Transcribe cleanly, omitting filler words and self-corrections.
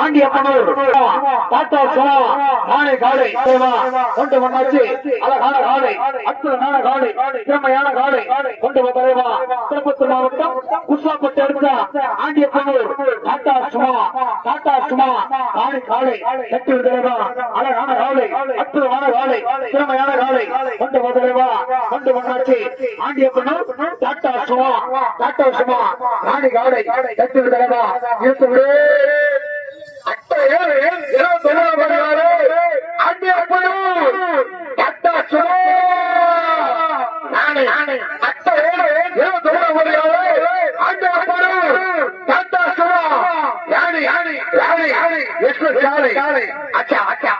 ஆண்டியப்பனூர் டாடா சோனா நாளை காலை கொண்டு வந்தாச்சு. அழகான காலை, அற்புதமான காலை, திறமையான காலை கொண்டு வந்தா திருப்பத்தூர் மாவட்டம் குசாப்பட்டு அடுத்த ஆண்டியப்பனூர் டாடா சுமா நாளை காலை கட்டி விடுதலைவா. அழகான காலை, அற்புதமான காலை, திறமையான காலை கொண்டு வந்தலைவா கொண்டு வந்தாச்சு. ஆண்டியப்பனூர் டாடா சுமா நாளை காலை கட்டி விடுதலைவா. இருந்து விடு अच्छा अच्छा